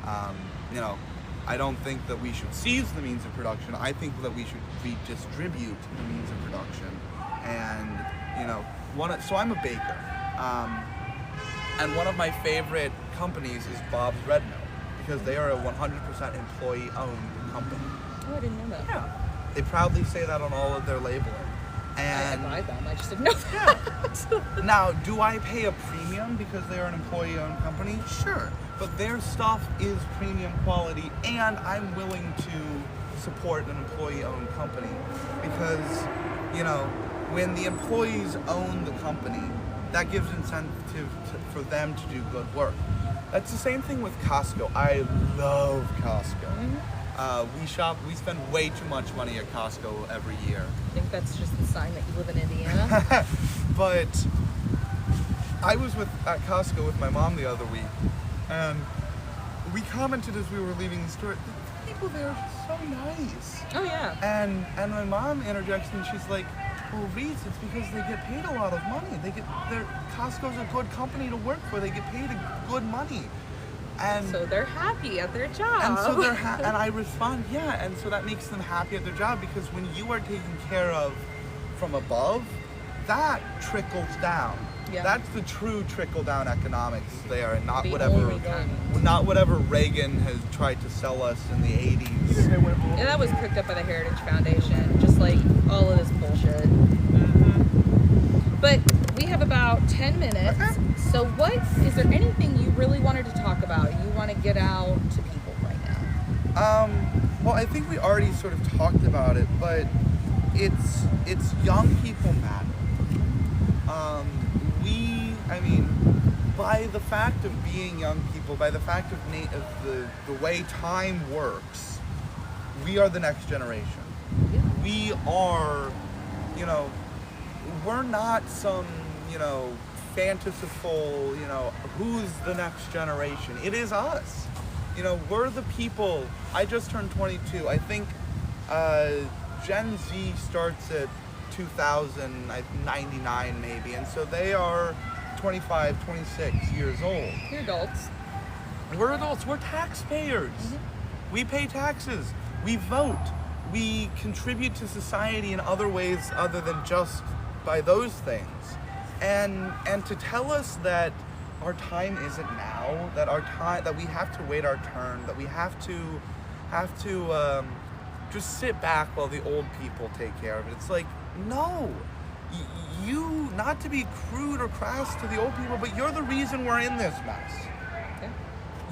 I don't think that we should seize the means of production. I think that we should redistribute the means of production. And, so I'm a baker. And one of my favorite companies is Bob's Red Mill, because they are a 100% employee-owned company. Oh, I didn't know that. Yeah. They proudly say that on all of their labeling. And I buy them. I just didn't know that. Yeah. Now, do I pay a premium because they're an employee-owned company? Sure. But their stuff is premium quality, and I'm willing to support an employee-owned company because, when the employees own the we that gives incentive for them to do good work. That's the same thing with Costco. I love Costco. Mm-hmm. We spend way too much money at Costco every year. I think that's just the sign that you live in Indiana. But I was at Costco with my mom the other week, and we commented as we were leaving the store, the people there are so nice. Oh yeah. And my mom interjects and she's like, well, Reece, it's because they get paid a lot of money. Costco's a good company to work for. They get paid good money. And so they're happy at their job. And so and I respond, yeah, and so that makes them happy at their job, because when you are taken care of from above, that trickles down. Yeah. That's the true trickle-down economics there, and not The whatever only kind. not whatever Reagan has tried to sell us in the 80s. And that was cooked up by the Heritage Foundation, just like all of this bullshit. But we have about 10 minutes. Okay. So is there anything you really wanted to talk about, you want to get out to people right now? Well, I think we already sort of talked about it, but it's young people matter. By the fact of being young people, by the fact of the way time works, we are the next generation. Yeah. We are, we're not some, fantastical, who's the next generation. It is us. We're the people. I just turned 22. I think Gen Z starts at 2099 maybe, and so they are 25, 26 years old. You're adults. We're adults. We're taxpayers. Mm-hmm. We pay taxes. We vote. We contribute to society in other ways other than just by those things. And to tell us that our time isn't now, that we have to wait our turn, that we have to just sit back while the old people take care of it. It's like, no. You, not to be crude or crass to the old people, but you're the reason we're in this mess. Okay.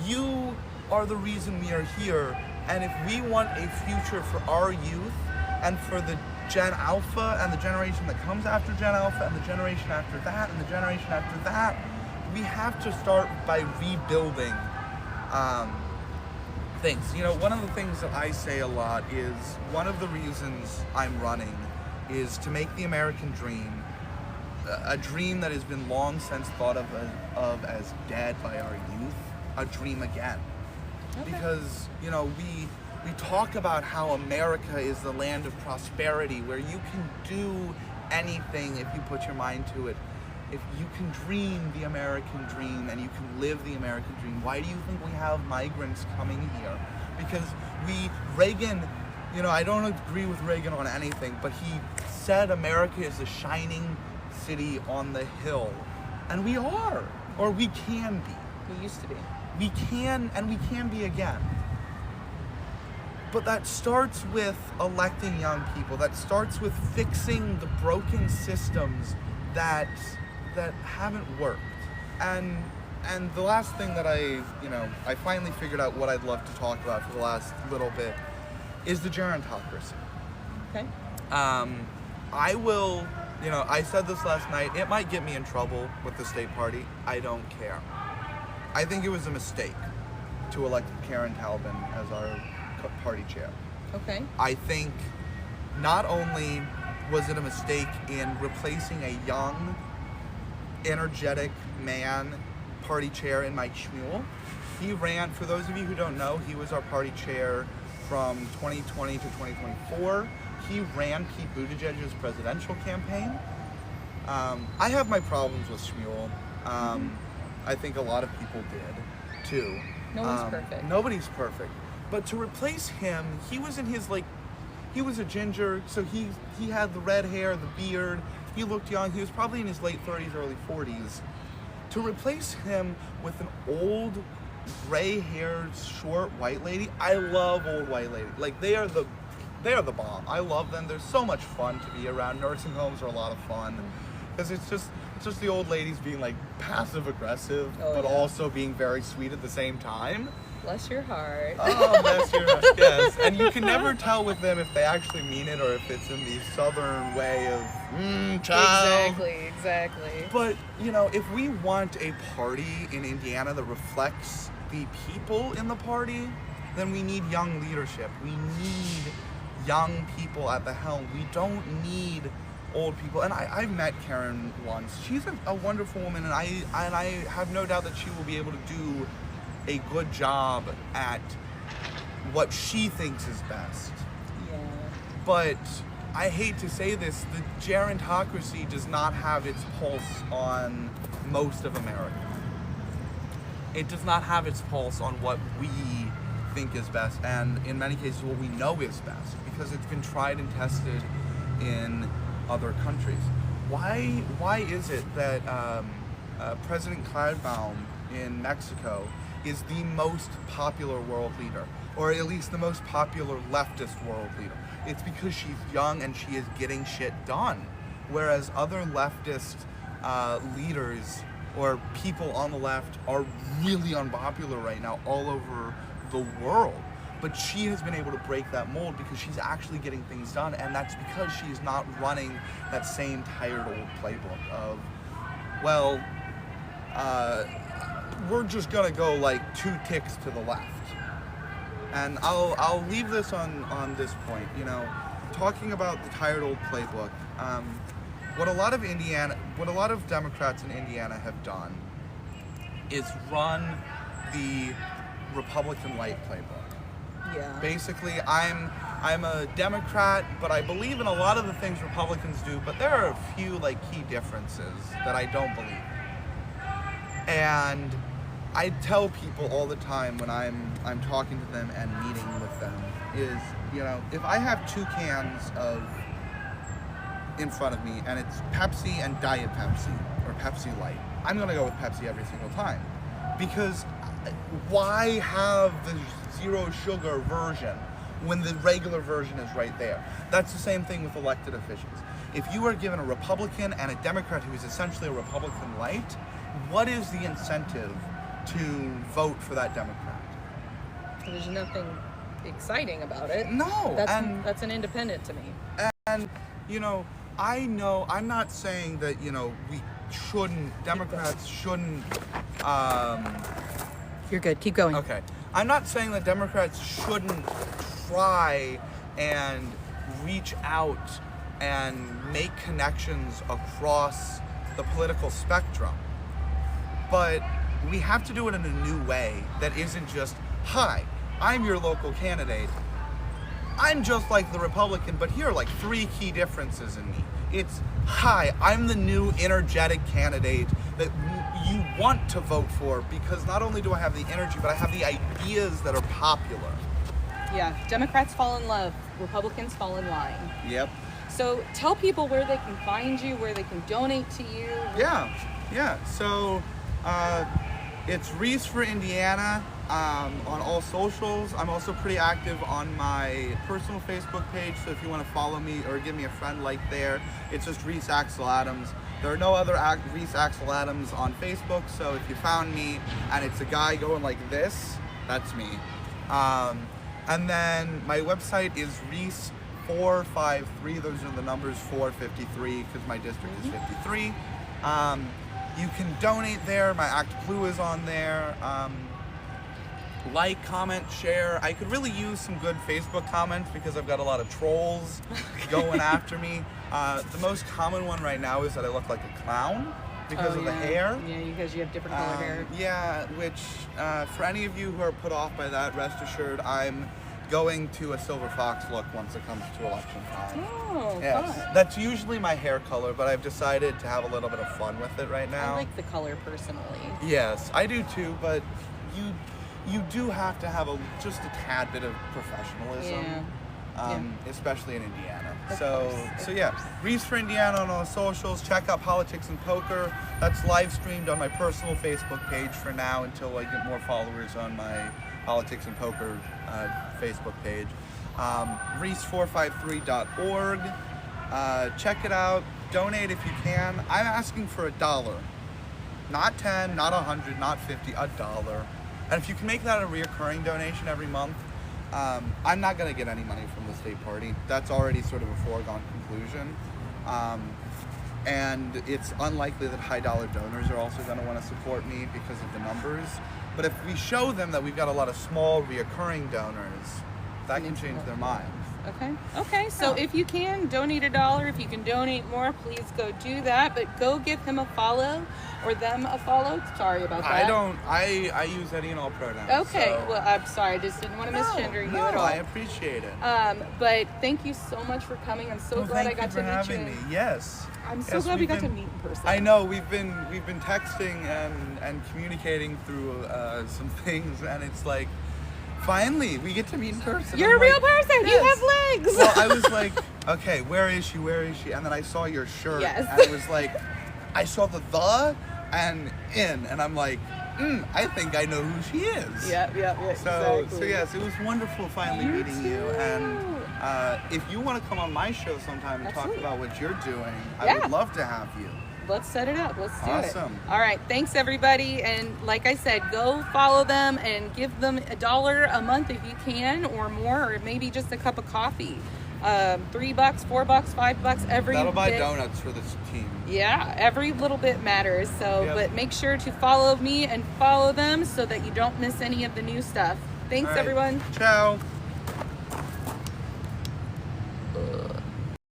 You are the reason we are here, and if we want a future for our youth and for the Gen Alpha and the generation that comes after Gen Alpha and the generation after that and the generation after that, we have to start by rebuilding things. One of the things that I say a lot is one of the reasons I'm running is to make the American dream, a dream that has been long since thought of as dead by our youth, a dream again. Okay. Because, we talk about how America is the land of prosperity, where you can do anything if you put your mind to it. If you can dream the American dream and you can live the American dream, why do you think we have migrants coming here? Because Reagan, I don't agree with Reagan on anything, but he said America is a shining city on the hill. And we are, or we can be. We used to be. We can, and we can be again. But that starts with electing young people. That starts with fixing the broken systems that haven't worked. And the last thing that I finally figured out what I'd love to talk about for the last little bit is the gerontocracy. Okay. I will, I said this last night, it might get me in trouble with the state party. I don't care. I think it was a mistake to elect Karen Talbin as our party chair. Okay. I think not only was it a mistake in replacing a young, energetic man party chair in Mike Schmuel. He ran, for those of you who don't know, he was our party chair from 2020 to 2024. He ran Pete Buttigieg's presidential campaign. I have my problems with Schmuel. I think a lot of people did, too. No one's perfect. Nobody's perfect. But to replace him, he was in his, he was a ginger, so he had the red hair, the beard. He looked young. He was probably in his late 30s, early 40s. To replace him with an old, gray-haired, short white lady, I love old white ladies. They are the bomb. I love them. They're so much fun to be around. Nursing homes are a lot of fun because it's just the old ladies being passive aggressive, but also being very sweet at the same time. Bless your heart. Oh, bless your heart. Yes, and you can never tell with them if they actually mean it or if it's in the southern way of child. Exactly. But if we want a party in Indiana that reflects the people in the party, then we need young leadership. We need young people at the helm. We don't need old people. And I've met Karen once. She's a wonderful woman, and I have no doubt that she will be able to do a good job at what she thinks is best. Yeah. But I hate to say this, the gerontocracy does not have its pulse on most of America. it does not have its pulse on what we think is best, and in many cases what we know is best, because it's been tried and tested in other countries. Why is it that President Cloudbaum in Mexico is the most popular world leader, or at least the most popular leftist world leader? It's because she's young and she is getting shit done, whereas other leftist leaders or people on the left are really unpopular right now all over the world. But she has been able to break that mold because she's actually getting things done, and that's because she's not running that same tired old playbook of, well, we're just gonna go like 2 ticks to the left. And I'll leave this on this point, you know, talking about the tired old playbook. What a lot of Democrats in Indiana have done is run the Republican light playbook. Yeah. Basically, I'm a Democrat, but I believe in a lot of the things Republicans do, but there are a few like key differences that I don't believe in. And I tell people all the time when I'm talking to them and meeting with them is, you know, if I have 2 cans of in front of me and it's Pepsi and Diet Pepsi or Pepsi Light, I'm gonna go with Pepsi every single time. Because why have the 0 sugar version when the regular version is right there? That's the same thing with elected officials. If you are given a Republican and a Democrat who is essentially a Republican light, what is the incentive to vote for that Democrat? There's nothing exciting about it. No. That's an independent to me. And, you know, I'm not saying that, you know, Democrats shouldn't, You're good. Keep going. okay. I'm not saying that Democrats shouldn't try and reach out and make connections across the political spectrum. But we have to do it in a new way that isn't just, hi, I'm your local candidate. I'm just like the Republican, but here are like 3 key differences in me. It's, hi, I'm the new energetic candidate that you want to vote for, because not only do I have the energy, but I have the ideas that are popular. Yeah. Democrats fall in love. Republicans fall in line. Yep. So tell people where they can find you, where they can donate to you. Yeah. So it's Reece for Indiana on all socials. I'm also pretty active on my personal Facebook page, so if you want to follow me or give me a friend like there, it's just Reece Axel-Adams. There are no other Reece Axel-Adams on Facebook, so if you found me and it's a guy going like this, that's me. And then my website is Reece 453. Those are the numbers 453 because my district is 53. You can donate there. My Act Blue is on there. Like, comment, share. I could really use some good Facebook comments because I've got a lot of trolls going after me. The most common one right now is that I look like a clown because of the hair. Yeah, because you have different color hair. Yeah, which for any of you who are put off by that, rest assured I'm going to a silver fox look once it comes to election time. Oh, yes. fun. That's usually my hair color, but I've decided to have a little bit of fun with it right now. I like the color personally. Yes, I do too, but you do have to have just a tad bit of professionalism, especially in Indiana. So yeah, Reece for Indiana on all the socials. Check out Politics and Poker. That's live streamed on my personal Facebook page for now until I get more followers on my Politics and Poker Facebook page. Reece453.org. Check it out. Donate if you can. I'm asking for $1. Not 10, not 100, not 50, $1. And if you can make that a reoccurring donation every month, I'm not going to get any money from the state party. That's already sort of a foregone conclusion. And it's unlikely that high dollar donors are also going to want to support me because of the numbers. But if we show them that we've got a lot of small reoccurring donors, that can change their minds. Okay. So if you can donate $1, if you can donate more, please go do that. But go give him a follow or them a follow. Sorry about that. I use any and all pronouns. Okay. So. Well, I'm sorry. I just didn't want to misgender you at all. I appreciate it. But thank you so much for coming. I'm so glad I got to meet you. Thank you for having me. Yes. I'm so Yes, glad we we've got to been- meet in person. I know we've been texting and communicating through some things, and it's like finally we get to meet in person. You're a I'm real like, person. You yes. have legs. Well, I was like, okay, where is she? Where is she? And then I saw your shirt, Yes. and it was like, I saw the and in, and I'm like, I think I know who she is. Yeah. So exactly. yes, it was wonderful finally meeting you. And if you want to come on my show sometime and Absolutely. talk about what you're doing, I Yeah. would love to have you. Let's set it up. Let's do it. Awesome. All right. Thanks, everybody. And like I said, go follow them and give them $1 a month if you can, or more, or maybe just a cup of coffee. $3, $4, $5, every That'll buy bit. donuts for this team. Yeah, every little bit matters. So, Yep. but make sure to follow me and follow them so that you don't miss any of the new stuff. Thanks, All right. everyone. Ciao.